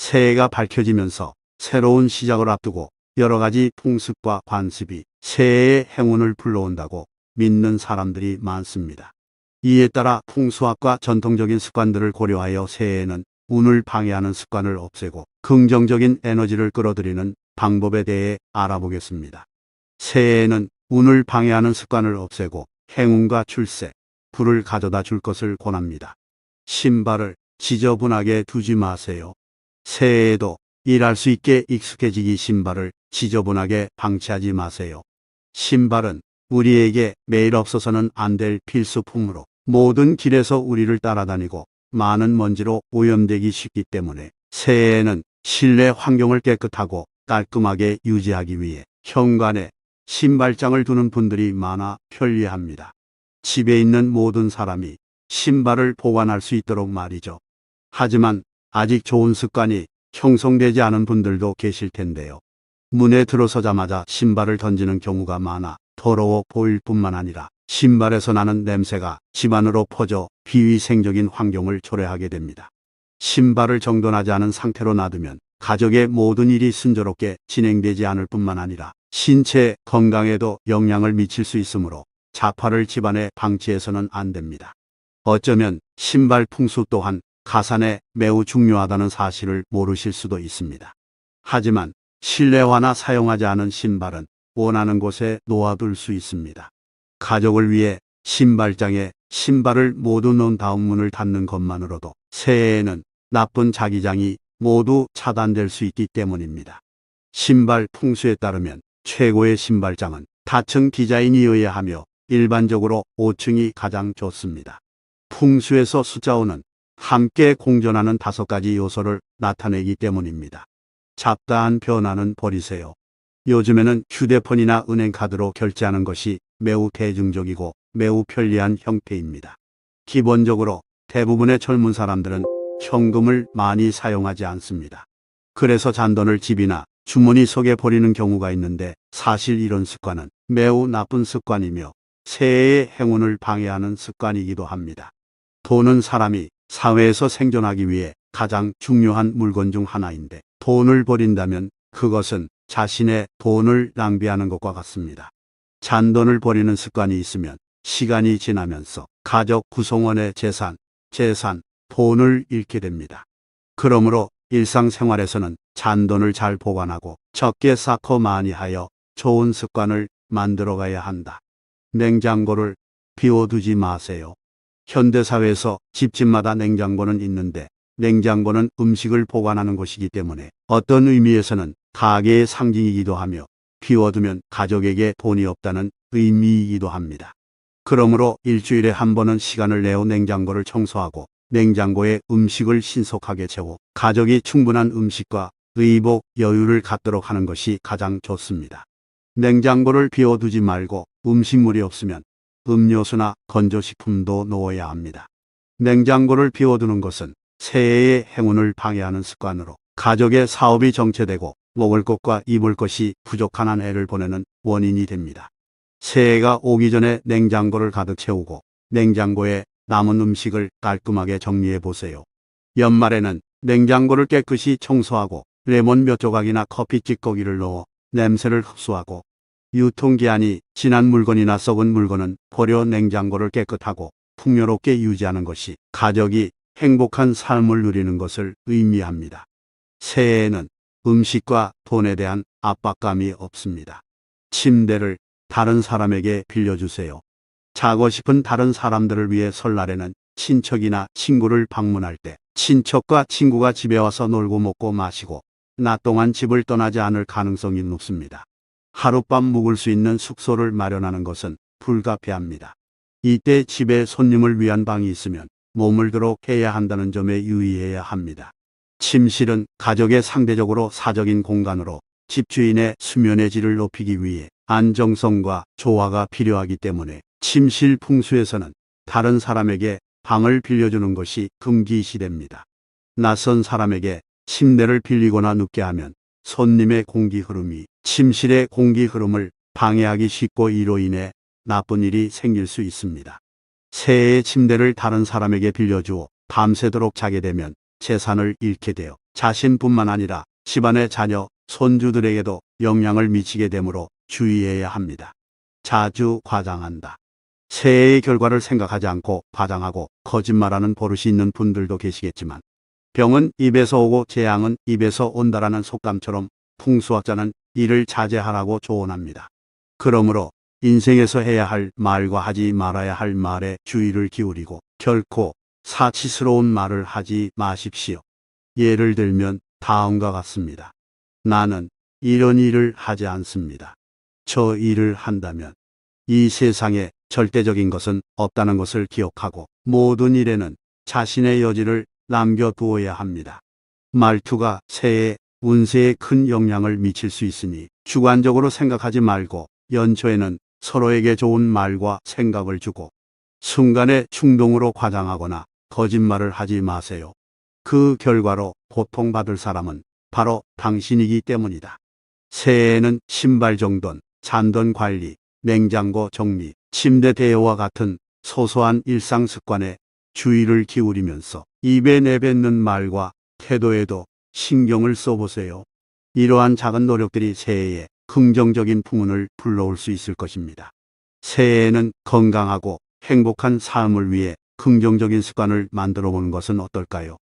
새해가 밝혀지면서 새로운 시작을 앞두고 여러 가지 풍습과 관습이 새해의 행운을 불러온다고 믿는 사람들이 많습니다. 이에 따라 풍수학과 전통적인 습관들을 고려하여 새해에는 운을 방해하는 습관을 없애고 긍정적인 에너지를 끌어들이는 방법에 대해 알아보겠습니다. 새해에는 운을 방해하는 습관을 없애고 행운과 출세, 불을 가져다 줄 것을 권합니다. 신발을 지저분하게 두지 마세요. 새해에도 일할 수 있게 익숙해지기 신발을 지저분하게 방치하지 마세요. 신발은 우리에게 매일 없어서는 안 될 필수품으로 모든 길에서 우리를 따라다니고 많은 먼지로 오염되기 쉽기 때문에 새해에는 실내 환경을 깨끗하고 깔끔하게 유지하기 위해 현관에 신발장을 두는 분들이 많아 편리합니다. 집에 있는 모든 사람이 신발을 보관할 수 있도록 말이죠. 하지만 아직 좋은 습관이 형성되지 않은 분들도 계실 텐데요. 문에 들어서자마자 신발을 던지는 경우가 많아 더러워 보일 뿐만 아니라 신발에서 나는 냄새가 집안으로 퍼져 비위생적인 환경을 초래하게 됩니다. 신발을 정돈하지 않은 상태로 놔두면 가족의 모든 일이 순조롭게 진행되지 않을 뿐만 아니라 신체 건강에도 영향을 미칠 수 있으므로 자파를 집안에 방치해서는 안 됩니다. 어쩌면 신발 풍수 또한 가산에 매우 중요하다는 사실을 모르실 수도 있습니다. 하지만 실내화나 사용하지 않은 신발은 원하는 곳에 놓아둘 수 있습니다. 가족을 위해 신발장에 신발을 모두 넣은 다음 문을 닫는 것만으로도 새해에는 나쁜 자기장이 모두 차단될 수 있기 때문입니다. 신발 풍수에 따르면 최고의 신발장은 다층 디자인이어야 하며 일반적으로 5층이 가장 좋습니다. 풍수에서 숫자 5는 함께 공존하는 5가지 요소를 나타내기 때문입니다. 잡다한 변화는 버리세요. 요즘에는 휴대폰이나 은행카드로 결제하는 것이 매우 대중적이고 매우 편리한 형태입니다. 기본적으로 대부분의 젊은 사람들은 현금을 많이 사용하지 않습니다. 그래서 잔돈을 집이나 주머니 속에 버리는 경우가 있는데 사실 이런 습관은 매우 나쁜 습관이며 새해의 행운을 방해하는 습관이기도 합니다. 돈은 사람이 사회에서 생존하기 위해 가장 중요한 물건 중 하나인데 돈을 버린다면 그것은 자신의 돈을 낭비하는 것과 같습니다. 잔돈을 버리는 습관이 있으면 시간이 지나면서 가족 구성원의 재산, 돈을 잃게 됩니다. 그러므로 일상생활에서는 잔돈을 잘 보관하고 적게 쌓고 많이 하여 좋은 습관을 만들어가야 한다. 냉장고를 비워두지 마세요. 현대사회에서 집집마다 냉장고는 있는데 냉장고는 음식을 보관하는 곳이기 때문에 어떤 의미에서는 가게의 상징이기도 하며 비워두면 가족에게 돈이 없다는 의미이기도 합니다. 그러므로 일주일에 한 번은 시간을 내어 냉장고를 청소하고 냉장고에 음식을 신속하게 채워 가족이 충분한 음식과 의복, 여유를 갖도록 하는 것이 가장 좋습니다. 냉장고를 비워두지 말고 음식물이 없으면 음료수나 건조식품도 넣어야 합니다. 냉장고를 비워두는 것은 새해의 행운을 방해하는 습관으로 가족의 사업이 정체되고 먹을 것과 입을 것이 부족한 한 해를 보내는 원인이 됩니다. 새해가 오기 전에 냉장고를 가득 채우고 냉장고에 남은 음식을 깔끔하게 정리해 보세요. 연말에는 냉장고를 깨끗이 청소하고 레몬 몇 조각이나 커피 찌꺼기를 넣어 냄새를 흡수하고 유통기한이 지난 물건이나 썩은 물건은 버려 냉장고를 깨끗하고 풍요롭게 유지하는 것이 가족이 행복한 삶을 누리는 것을 의미합니다. 새해에는 음식과 돈에 대한 압박감이 없습니다. 침대를 다른 사람에게 빌려주세요. 자고 싶은 다른 사람들을 위해 설날에는 친척이나 친구를 방문할 때 친척과 친구가 집에 와서 놀고 먹고 마시고 낮 동안 집을 떠나지 않을 가능성이 높습니다. 하룻밤 묵을 수 있는 숙소를 마련하는 것은 불가피합니다. 이때 집에 손님을 위한 방이 있으면 머물도록 해야 한다는 점에 유의해야 합니다. 침실은 가족의 상대적으로 사적인 공간으로 집주인의 수면의 질을 높이기 위해 안정성과 조화가 필요하기 때문에 침실 풍수에서는 다른 사람에게 방을 빌려주는 것이 금기시됩니다. 낯선 사람에게 침대를 빌리거나 눕게 하면 손님의 공기 흐름이 침실의 공기 흐름을 방해하기 쉽고 이로 인해 나쁜 일이 생길 수 있습니다. 새해의 침대를 다른 사람에게 빌려주어 밤새도록 자게 되면 재산을 잃게 되어 자신뿐만 아니라 집안의 자녀, 손주들에게도 영향을 미치게 되므로 주의해야 합니다. 자주 과장한다. 새해의 결과를 생각하지 않고 과장하고 거짓말하는 버릇이 있는 분들도 계시겠지만 병은 입에서 오고 재앙은 입에서 온다라는 속담처럼 풍수학자는 이를 자제하라고 조언합니다. 그러므로 인생에서 해야 할 말과 하지 말아야 할 말에 주의를 기울이고 결코 사치스러운 말을 하지 마십시오. 예를 들면 다음과 같습니다. 나는 이런 일을 하지 않습니다. 저 일을 한다면 이 세상에 절대적인 것은 없다는 것을 기억하고 모든 일에는 자신의 여지를 남겨두어야 합니다. 말투가 새해 운세에 큰 영향을 미칠 수 있으니 주관적으로 생각하지 말고 연초에는 서로에게 좋은 말과 생각을 주고 순간의 충동으로 과장하거나 거짓말을 하지 마세요. 그 결과로 고통받을 사람은 바로 당신이기 때문이다. 새해에는 신발 정돈, 잔돈 관리, 냉장고 정리, 침대 대여와 같은 소소한 일상 습관에 주의를 기울이면서 입에 내뱉는 말과 태도에도 신경을 써보세요. 이러한 작은 노력들이 새해에 긍정적인 풍운을 불러올 수 있을 것입니다. 새해에는 건강하고 행복한 삶을 위해 긍정적인 습관을 만들어 보는 것은 어떨까요?